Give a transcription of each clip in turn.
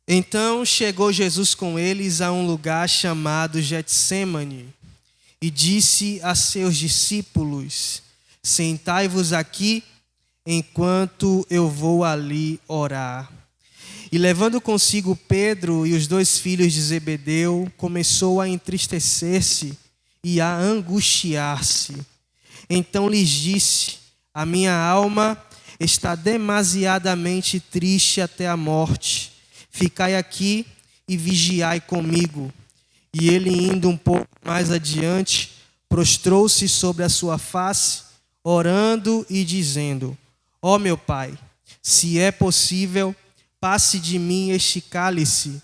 Então chegou Jesus com eles a um lugar chamado Getsêmani e disse a seus discípulos: sentai-vos aqui enquanto eu vou ali orar. E levando consigo Pedro e os 2 filhos de Zebedeu, começou a entristecer-se e a angustiar-se. Então lhes disse: a minha alma está demasiadamente triste até a morte. Ficai aqui e vigiai comigo. E ele, indo um pouco mais adiante, prostrou-se sobre a sua face, orando e dizendo: ó meu Pai, se é possível, passe de mim este cálice,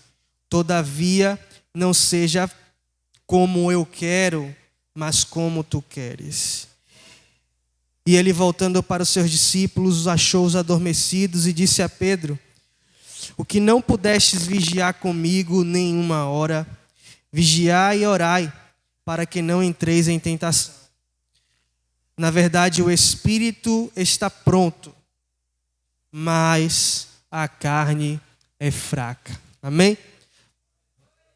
todavia não seja como eu quero, mas como tu queres. E ele, voltando para os seus discípulos, achou-os adormecidos e disse a Pedro: o que não pudestes vigiar comigo nenhuma hora, vigiai e orai, para que não entreis em tentação. Na verdade, o espírito está pronto, mas a carne é fraca. Amém?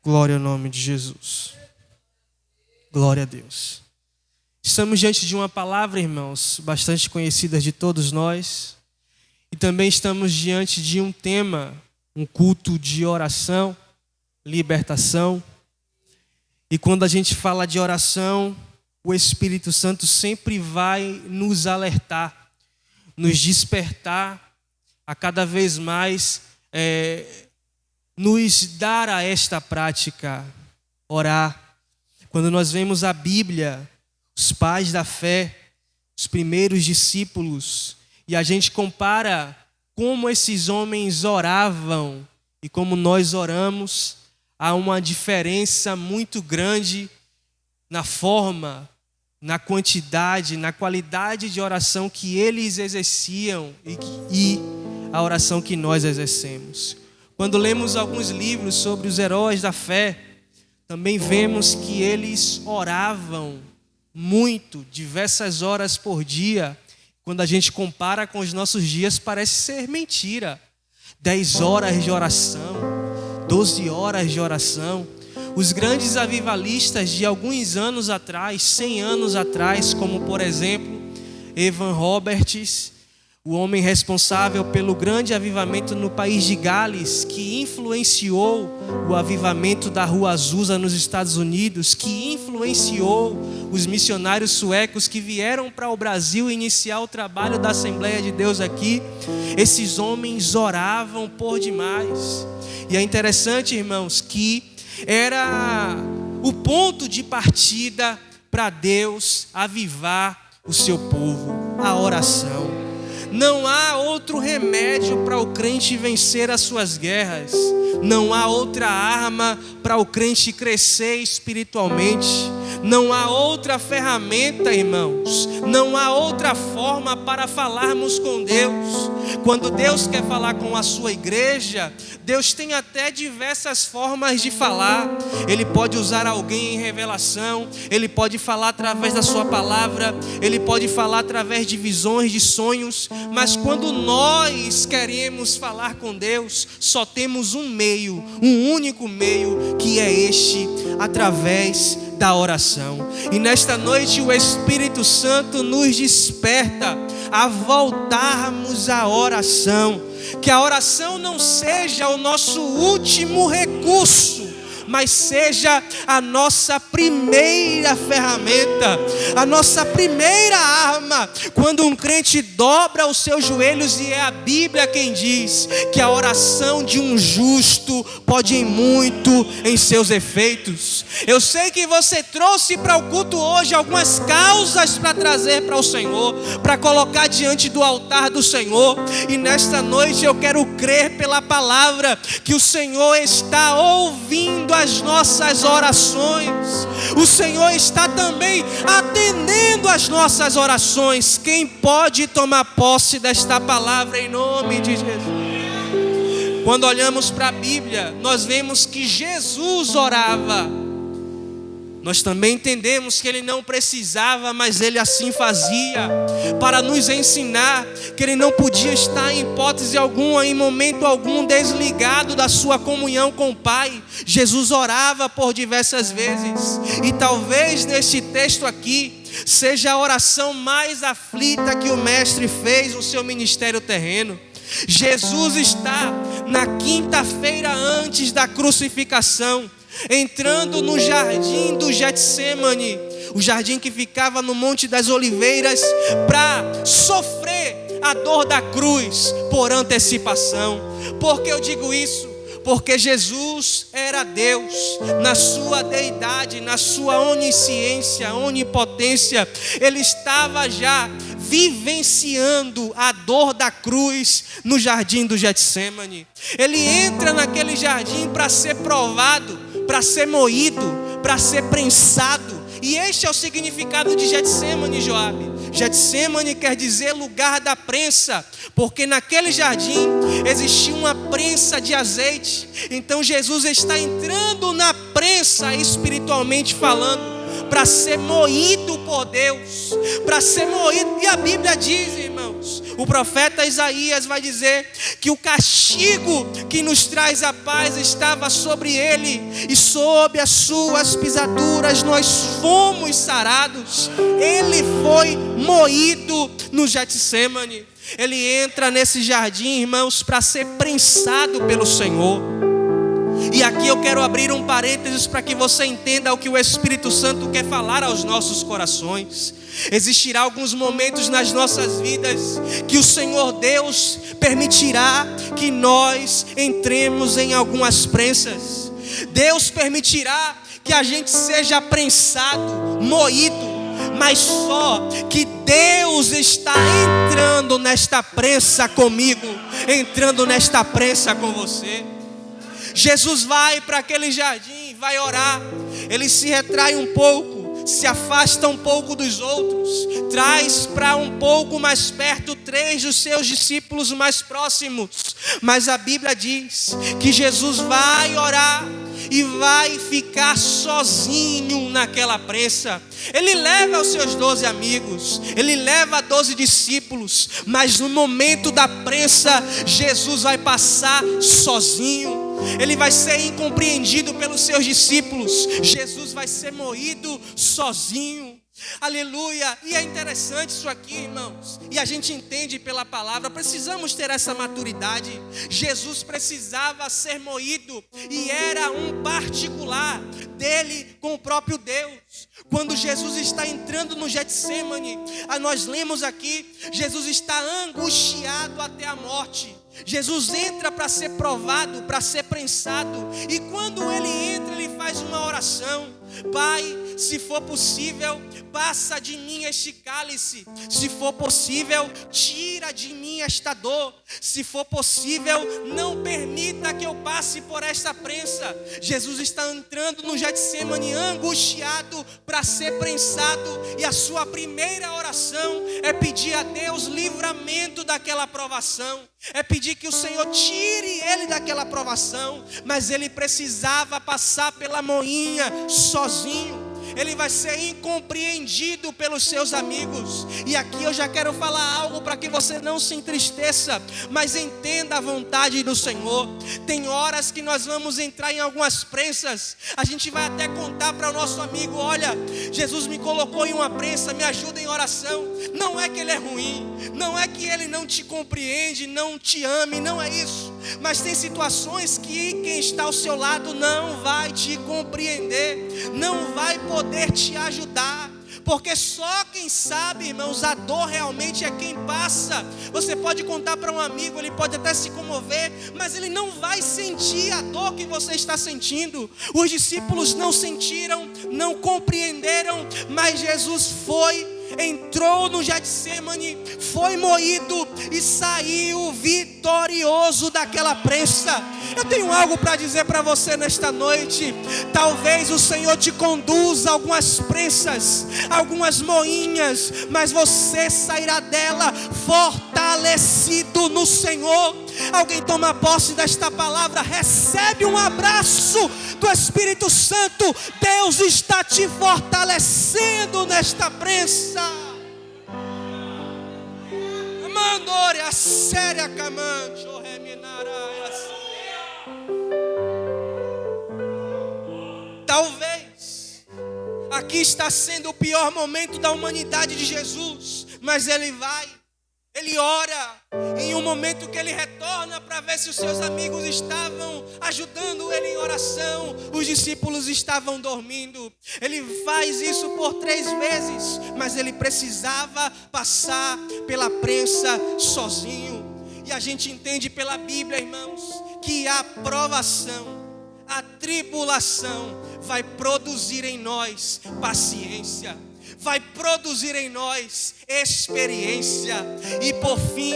Glória ao nome de Jesus. Glória a Deus. Estamos diante de uma palavra, irmãos, bastante conhecida de todos nós. E também estamos diante de um tema, um culto de oração, libertação. E quando a gente fala de oração, o Espírito Santo sempre vai nos alertar, nos despertar a cada vez mais nos dar a esta prática, orar. Quando nós vemos a Bíblia, os pais da fé, os primeiros discípulos, e a gente compara como esses homens oravam e como nós oramos, há uma diferença muito grande na forma, na quantidade, na qualidade de oração que eles exerciam e a oração que nós exercemos. Quando lemos alguns livros sobre os heróis da fé, também vemos que eles oravam muito, diversas horas por dia. Quando a gente compara com os nossos dias, parece ser mentira. 10 horas de oração, 12 horas de oração. Os grandes avivalistas de alguns anos atrás, 100 anos atrás, como por exemplo, Evan Roberts, o homem responsável pelo grande avivamento no país de Gales, que influenciou o avivamento da Rua Azusa nos Estados Unidos, que influenciou os missionários suecos que vieram para o Brasil iniciar o trabalho da Assembleia de Deus aqui. Esses homens oravam por demais. E é interessante, irmãos, que era o ponto de partida para Deus avivar o seu povo, a oração. Não há outro remédio para o crente vencer as suas guerras. Não há outra arma para o crente crescer espiritualmente. Não há outra ferramenta, irmãos. Não há outra forma para falarmos com Deus. Quando Deus quer falar com a sua igreja, Deus tem até diversas formas de falar. Ele pode usar alguém em revelação. Ele pode falar através da sua palavra. Ele pode falar através de visões, de sonhos. Mas quando nós queremos falar com Deus, só temos um meio, um único meio, que é este, através da oração. E nesta noite o Espírito Santo nos desperta a voltarmos à oração. Que a oração não seja o nosso último recurso, mas seja a nossa primeira ferramenta, a nossa primeira arma. Quando um crente dobra os seus joelhos, e é a Bíblia quem diz que a oração de um justo pode ir muito em seus efeitos. Eu sei que você trouxe para o culto hoje algumas causas para trazer para o Senhor, para colocar diante do altar do Senhor. E nesta noite eu quero crer pela palavra que o Senhor está ouvindo as nossas orações. O Senhor está também atendendo as nossas orações. Quem pode tomar posse desta palavra em nome de Jesus? Quando olhamos para a Bíblia, nós vemos que Jesus orava. nós também entendemos que ele não precisava, mas ele assim fazia, para nos ensinar que ele não podia estar em hipótese alguma, em momento algum, desligado da sua comunhão com o Pai. Jesus orava por diversas vezes, e talvez neste texto aqui seja a oração mais aflita que o Mestre fez no seu ministério terreno. Jesus está na quinta-feira antes da crucificação, entrando no jardim do Getsemane, o jardim que ficava no Monte das Oliveiras, para sofrer a dor da cruz por antecipação. Por que eu digo isso? Porque Jesus era Deus, na sua deidade, na sua onisciência, onipotência. Ele estava já vivenciando a dor da cruz no jardim do Getsemane. Ele entra naquele jardim para ser provado, para ser moído, para ser prensado. E este é o significado de Getsemane, Joabe. Getsemane quer dizer lugar da prensa, porque naquele jardim existia uma prensa de azeite. Então Jesus está entrando na prensa, espiritualmente falando, para ser moído por Deus, para ser moído. E a Bíblia diz, irmãos, o profeta Isaías vai dizer que o castigo que nos traz a paz estava sobre ele, e sob as suas pisaduras nós fomos sarados. Ele foi moído no Getsemane. Ele entra nesse jardim, irmãos, para ser prensado pelo Senhor. E aqui eu quero abrir um parênteses para que você entenda o que o Espírito Santo quer falar aos nossos corações. Existirá alguns momentos nas nossas vidas que o Senhor Deus permitirá que nós entremos em algumas prensas. Deus permitirá que a gente seja prensado, moído, mas só que Deus está entrando nesta prensa comigo, entrando nesta prensa com você. Jesus vai para aquele jardim, vai orar, ele se retrai um pouco, se afasta um pouco dos outros, traz para um pouco mais perto 3 dos seus discípulos mais próximos. Mas a Bíblia diz que Jesus vai orar e vai ficar sozinho naquela prensa. Ele leva os seus 12 amigos, ele leva 12 discípulos, mas no momento da prensa, Jesus vai passar sozinho. Ele vai ser incompreendido pelos seus discípulos. Jesus vai ser moído sozinho. Aleluia. E é interessante isso aqui, irmãos, e a gente entende pela palavra. Precisamos ter essa maturidade. Jesus precisava ser moído, e era um particular dele com o próprio Deus. Quando Jesus está entrando no Getsemane, nós lemos aqui, Jesus está angustiado até a morte. Jesus entra para ser provado, para ser prensado. E quando ele entra, ele faz uma oração: Pai, se for possível, passa de mim este cálice. Se for possível, tira de mim esta dor. Se for possível, não permita que eu passe por esta prensa. Jesus está entrando no Getsemane angustiado para ser prensado. E a sua primeira oração é pedir a Deus livramento daquela provação. É pedir que o Senhor tire ele daquela provação. Mas ele precisava passar pela moinha sozinho. Ele vai ser incompreendido pelos seus amigos. E aqui eu já quero falar algo para que você não se entristeça, mas entenda a vontade do Senhor. Tem horas que nós vamos entrar em algumas prensas, a gente vai até contar para o nosso amigo: olha, Jesus me colocou em uma prensa, me ajuda em oração. Não é que ele é ruim, não é que ele não te compreende, não te ame, não é isso. Mas tem situações que quem está ao seu lado não vai te compreender, não vai poder te ajudar, porque só quem sabe, irmãos, a dor realmente é quem passa. Você pode contar para um amigo, ele pode até se comover, mas ele não vai sentir a dor que você está sentindo. Os discípulos não sentiram, não compreenderam, mas Jesus entrou no Getsemane, foi moído, e saiu vitorioso daquela prensa. Eu tenho algo para dizer para você nesta noite. Talvez o Senhor te conduza a algumas prensas, algumas moinhas, mas você sairá dela fortalecido no Senhor. Alguém toma posse desta palavra, recebe um abraço do Espírito Santo. Deus está te fortalecendo nesta prensa. Amandore a séria camante, o talvez aqui está sendo o pior momento da humanidade de Jesus, mas ele ora em um momento que ele retorna para ver se os seus amigos estavam ajudando ele em oração. Os discípulos estavam dormindo. Ele faz isso por 3 vezes, mas ele precisava passar pela prensa sozinho. E a gente entende pela Bíblia, irmãos, que a provação, a tribulação vai produzir em nós paciência, vai produzir em nós experiência e por fim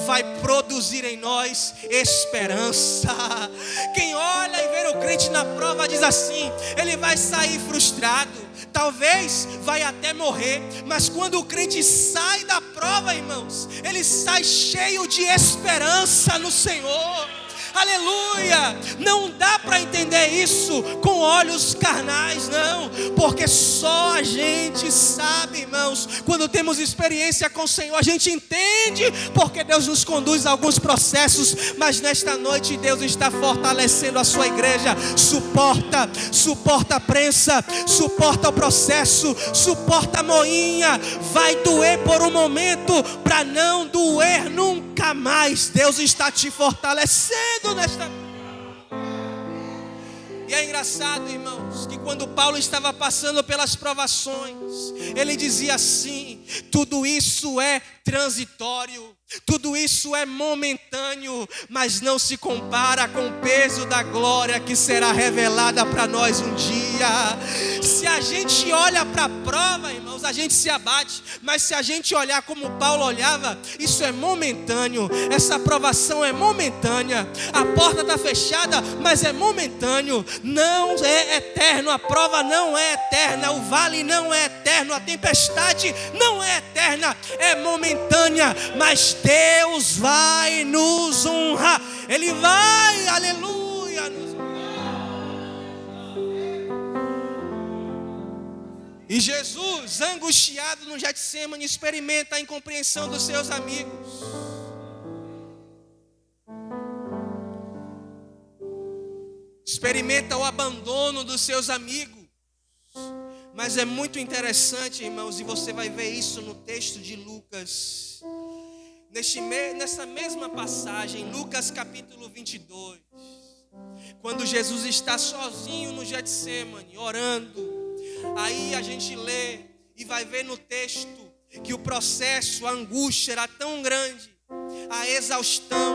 vai produzir em nós esperança. Quem olha e vê o crente na prova diz assim: ele vai sair frustrado, talvez vai até morrer, mas quando o crente sai da prova, irmãos, ele sai cheio de esperança no Senhor. Aleluia! Não dá para entender isso com olhos carnais, não, porque só a gente sabe, irmãos, quando temos experiência com o Senhor, a gente entende porque Deus nos conduz a alguns processos, mas nesta noite Deus está fortalecendo a sua igreja. Suporta a prensa, suporta o processo, suporta a moinha. Vai doer por um momento, para não doer nunca mais. Deus está te fortalecendo nesta. E é engraçado, irmãos, que quando Paulo estava passando pelas provações, ele dizia assim: tudo isso é transitório, tudo isso é momentâneo, mas não se compara com o peso da glória que será revelada para nós um dia. Se a gente olha para a prova, irmãos, a gente se abate, mas se a gente olhar como Paulo olhava, isso é momentâneo, essa provação é momentânea, a porta está fechada, mas é momentâneo, não é eterno, a prova não é eterna, o vale não é eterno, a tempestade não é eterna, é momentânea, mas Deus vai nos honrar, Ele vai, aleluia, nos honrar. E Jesus, angustiado no Getsemane, experimenta a incompreensão dos seus amigos. Experimenta o abandono dos seus amigos. Mas é muito interessante, irmãos, e você vai ver isso no texto de Lucas. Nessa mesma passagem, Lucas capítulo 22, quando Jesus está sozinho no Getsemane, orando, aí a gente lê e vai ver no texto que o processo, a angústia era tão grande, a exaustão,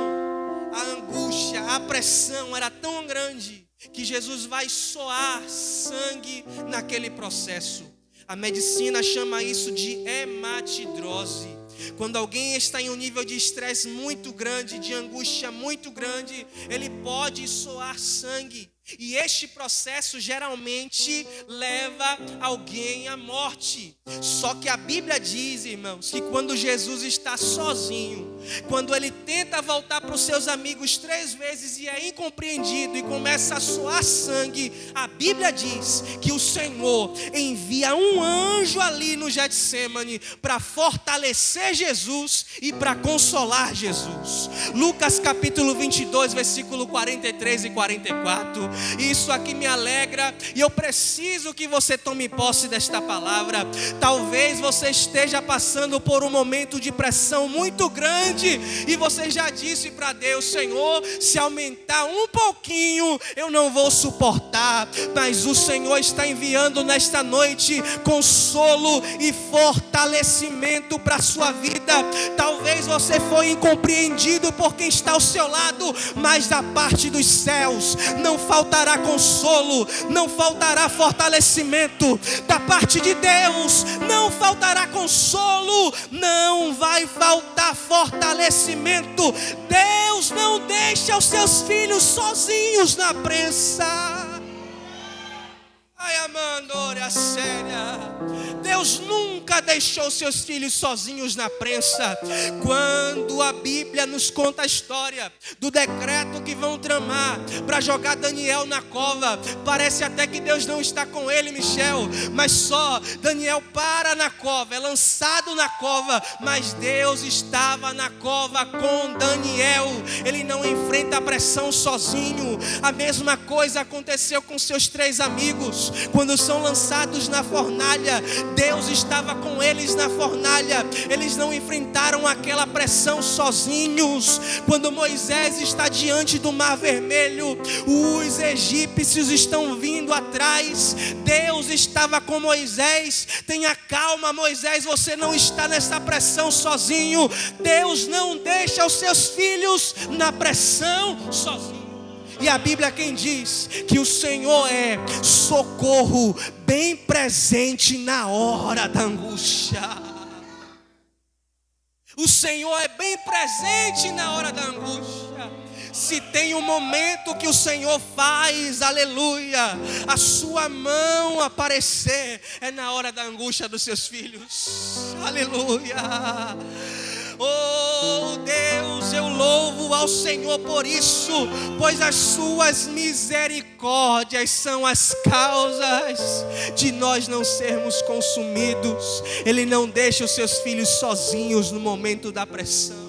a angústia, a pressão era tão grande, que Jesus vai soar sangue naquele processo. A medicina chama isso de hematidrose. Quando alguém está em um nível de estresse muito grande, de angústia muito grande, ele pode soar sangue. E este processo geralmente leva alguém à morte. Só que a Bíblia diz, irmãos, que quando Jesus está sozinho, quando ele tenta voltar para os seus amigos 3 vezes e é incompreendido e começa a suar sangue, a Bíblia diz que o Senhor envia um anjo ali no Getsemane para fortalecer Jesus e para consolar Jesus. Lucas capítulo 22, versículo 43 e 44. Isso aqui me alegra e eu preciso que você tome posse desta palavra. Talvez você esteja passando por um momento de pressão muito grande e você já disse para Deus: Senhor, se aumentar um pouquinho eu não vou suportar. Mas o Senhor está enviando nesta noite consolo e fortalecimento para a sua vida. Talvez você foi incompreendido por quem está ao seu lado, mas da parte dos céus não faltará consolo, não faltará fortalecimento. Da parte de Deus não faltará consolo, não vai faltar fortalecimento. fortalecimento. Deus não deixa os seus filhos sozinhos na prensa. Ai, Amandora, séria. Deus nunca deixou seus filhos sozinhos na prensa. Quando a Bíblia nos conta a história do decreto que vão tramar para jogar Daniel na cova, parece até que Deus não está com ele, Michel. Mas só Daniel para na cova, é lançado na cova, mas Deus estava na cova com Daniel. Ele não enfrenta a pressão sozinho. A mesma coisa aconteceu com seus 3 amigos. Quando são lançados na fornalha, Deus estava com eles na fornalha. Eles não enfrentaram aquela pressão sozinhos. Quando Moisés está diante do Mar Vermelho, os egípcios estão vindo atrás. Deus estava com Moisés. Tenha calma, Moisés, você não está nessa pressão sozinho. Deus não deixa os seus filhos na pressão sozinho. E a Bíblia quem diz que o Senhor é socorro bem presente na hora da angústia. O Senhor é bem presente na hora da angústia. Se tem um momento que o Senhor faz, aleluia, a sua mão aparecer, é na hora da angústia dos seus filhos. Aleluia. Oh Deus, eu louvo ao Senhor por isso, pois as suas misericórdias são as causas de nós não sermos consumidos. Ele não deixa os seus filhos sozinhos no momento da pressão.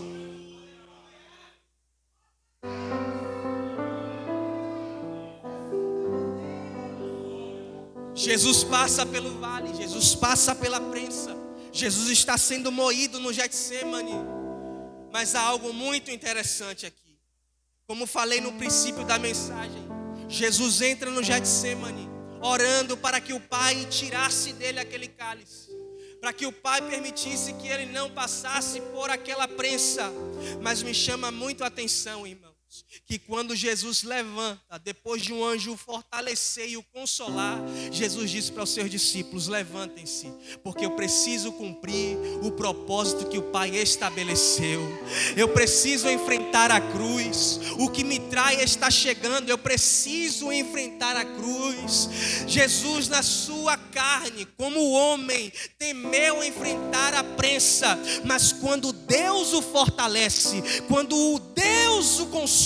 Jesus passa pelo vale, Jesus passa pela prensa. Jesus está sendo moído no Getsemane. Mas há algo muito interessante aqui. Como falei no princípio da mensagem, Jesus entra no Getsemane, orando para que o Pai tirasse dele aquele cálice, para que o Pai permitisse que ele não passasse por aquela prensa. Mas me chama muito a atenção, irmãos, que quando Jesus levanta, depois de um anjo o fortalecer e o consolar, Jesus disse para os seus discípulos: levantem-se, porque eu preciso cumprir o propósito que o Pai estabeleceu. Eu preciso enfrentar a cruz. O que me trai está chegando. Eu preciso enfrentar a cruz. Jesus, na sua carne, como homem, temeu enfrentar a prensa, mas quando Deus o fortalece, quando Deus o consola,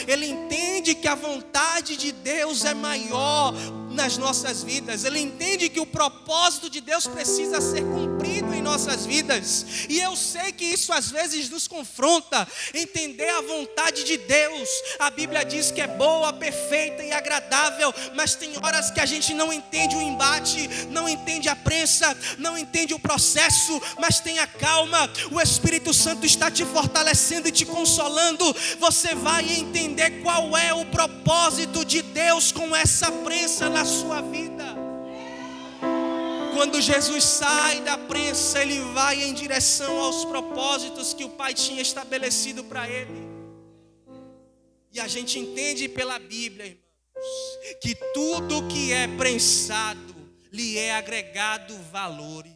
ele entende que a vontade de Deus é maior nas nossas vidas. Ele entende que o propósito de Deus precisa ser cumprido em nossas vidas. E eu sei que isso às vezes nos confronta, entender a vontade de Deus. A Bíblia diz que é boa, perfeita e agradável, mas tem horas que a gente não entende o embate, não entende a prensa, não entende o processo. Mas tenha calma, o Espírito Santo está te fortalecendo e te consolando. Você vai entender qual é o propósito de Deus com essa prensa na sua vida. Quando Jesus sai da prensa, ele vai em direção aos propósitos que o Pai tinha estabelecido para ele. E a gente entende pela Bíblia, irmãos, que tudo que é prensado lhe é agregado valores.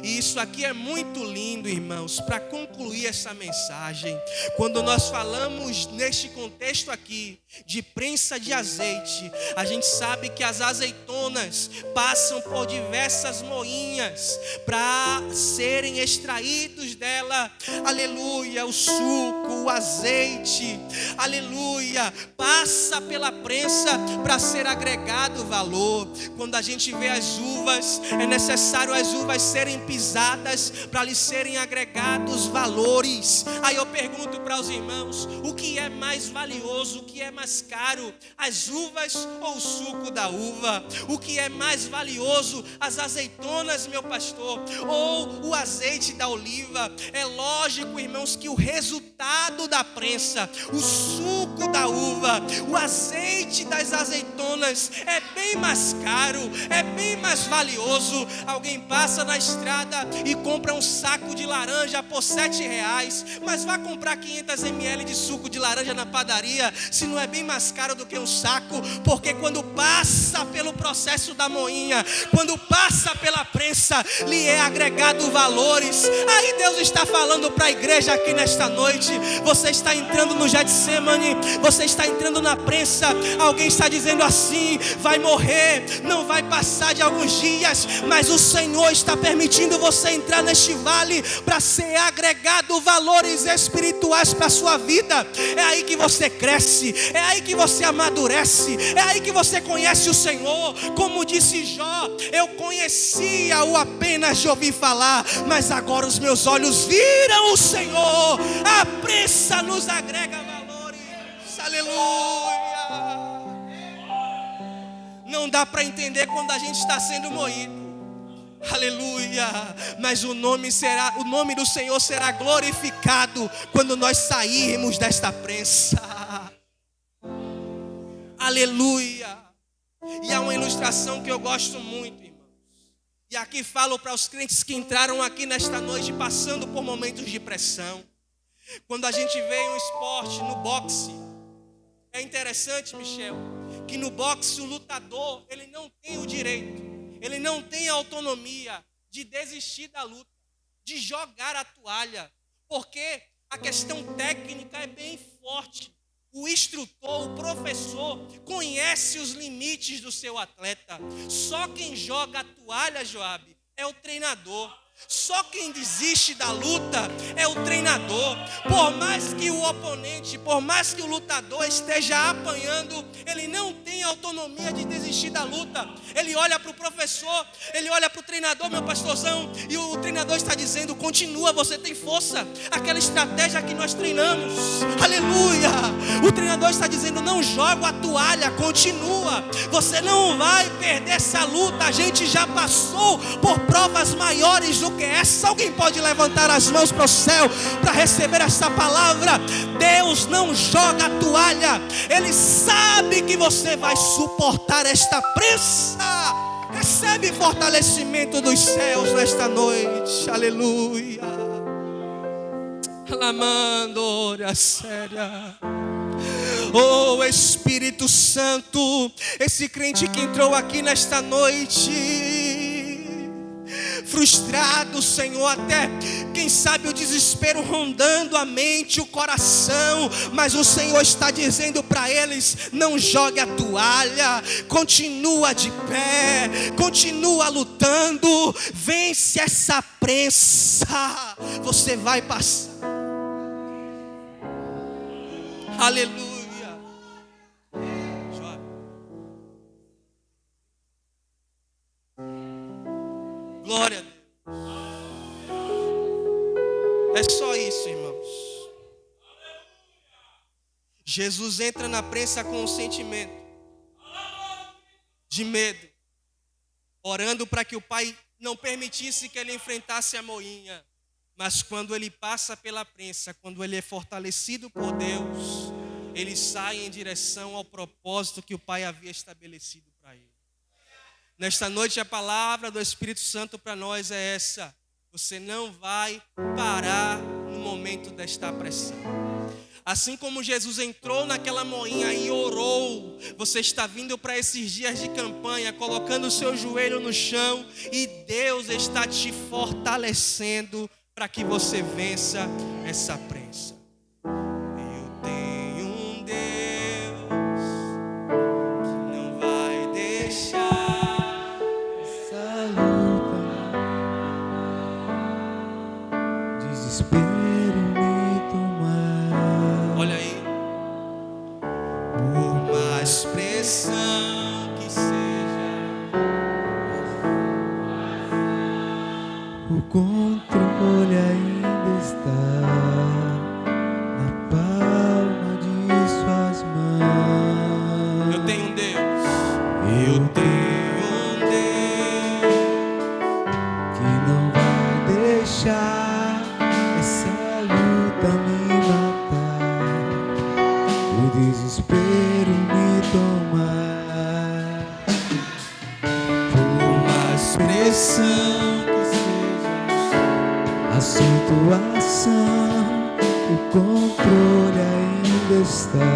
E isso aqui é muito lindo, irmãos, para concluir essa mensagem. Quando nós falamos neste contexto aqui de prensa de azeite, a gente sabe que as azeitonas passam por diversas moinhas para serem extraídos dela, aleluia, o suco, o azeite, aleluia, passa pela prensa para ser agregado valor. Quando a gente vê as uvas, é necessário as uvas serem pisadas para lhes serem agregados valores. Aí eu pergunto para os irmãos: o que é mais valioso, o que é mais caro, as uvas ou o suco da uva? O que é mais valioso, as azeitonas, meu pastor, ou o azeite da oliva? É lógico, irmãos, que o resultado da prensa, o suco da uva, o azeite das azeitonas é bem mais caro, é bem mais valioso. Alguém passa na estrada estrada e compra um saco de laranja por R$7, mas vá comprar 500 ml de suco de laranja na padaria, se não é bem mais caro do que um saco, porque quando passa pelo processo da moinha, quando passa pela prensa, lhe é agregado valores. Aí Deus está falando para a igreja aqui nesta noite: você está entrando no Getsemane, você está entrando na prensa. Alguém está dizendo assim: vai morrer, não vai passar de alguns dias, mas o Senhor está permitindo você entrar neste vale para ser agregado valores espirituais para a sua vida. É aí que você cresce, é aí que você amadurece, é aí que você conhece o Senhor. Como disse Jó: eu conhecia-o apenas de ouvir falar, mas agora os meus olhos viram o Senhor. A prensa nos agrega valores. Aleluia. Não dá para entender quando a gente está sendo moído. Aleluia. Mas o nome do Senhor será glorificado quando nós sairmos desta prensa. Aleluia. E há uma ilustração que eu gosto muito, irmãos. E aqui falo para os crentes que entraram aqui nesta noite passando por momentos de pressão. Quando a gente vê um esporte no boxe, é interessante, Michel, que no boxe o lutador, ele não tem o direito, ele não tem a autonomia de desistir da luta, de jogar a toalha, porque a questão técnica é bem forte. O instrutor, o professor, conhece os limites do seu atleta. Só quem joga a toalha, Joabe, é o treinador. Só quem desiste da luta é o treinador. Por mais que o oponente, por mais que o lutador esteja apanhando, ele não tem autonomia de desistir da luta. Ele olha para o professor, ele olha para o treinador, meu pastorzão, e o treinador está dizendo: continua, você tem força. Aquela estratégia que nós treinamos, aleluia. O treinador está dizendo: não joga a toalha, continua. Você não vai perder essa luta. A gente já passou por provas maiores do que essa. Alguém pode levantar as mãos para o céu para receber essa palavra? Deus não joga a toalha. Ele sabe que você vai suportar esta prensa. Recebe fortalecimento dos céus nesta noite. Aleluia. Lamandora séria. Oh Espírito Santo, esse crente que entrou aqui nesta noite, frustrado, Senhor, até quem sabe o desespero rondando a mente, o coração, mas o Senhor está dizendo para eles: não jogue a toalha, continua de pé, continua lutando, vence essa prensa, você vai passar. Aleluia. Glória a Deus. É só isso, irmãos. Jesus entra na prensa com um sentimento de medo, orando para que o Pai não permitisse que ele enfrentasse a moinha. Mas quando ele passa pela prensa, quando ele é fortalecido por Deus, ele sai em direção ao propósito que o Pai havia estabelecido para ele. Nesta noite a palavra do Espírito Santo para nós é essa: você não vai parar no momento desta pressão. Assim como Jesus entrou naquela moinha e orou, você está vindo para esses dias de campanha, colocando o seu joelho no chão, e Deus está te fortalecendo para que você vença essa prensa. Eu tenho um Deus que não vai deixar essa luta, desespero me tomar. Olha aí. Por mais pressão que seja, o controle ainda está na palma de suas mãos. eu tenho um Deus. Eu tenho um Deus que não vai deixar essa luta me matar, o desespero me tomar. por mais pressão que seja. situação, o controle ainda está.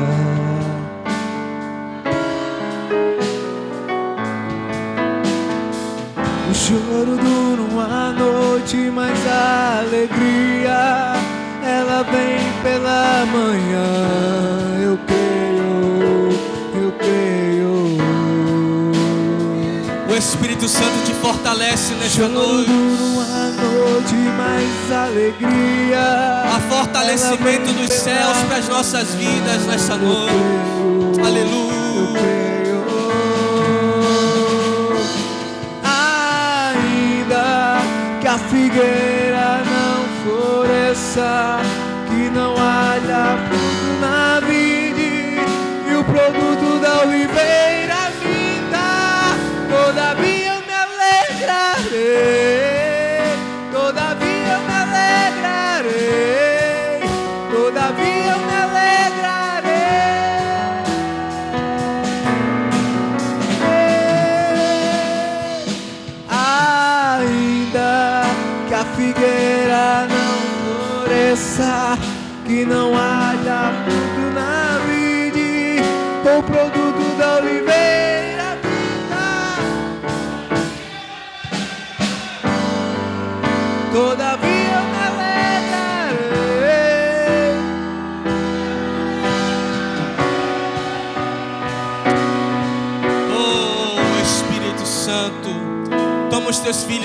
O choro dura uma noite, mas a alegria ela vem pela manhã. Eu creio. O Espírito Santo te fortalece nesta Choro noite. dura uma noite, mas a alegria. Há fortalecimento dos céus para as nossas vidas nesta noite. Aleluia. Eu creio. Ainda que a figueira não floresça, que não haja fruto na vide e o produto da oliveira minta, todavia eu me alegrarei, todavia eu me alegrarei, todavia eu me alegrarei. Ainda que a figueira não floresça, que não haja fruto na vide, o produto da oliveira minta, todavia eu me alegrarei. Oh, Espírito Santo, toma os teus filhos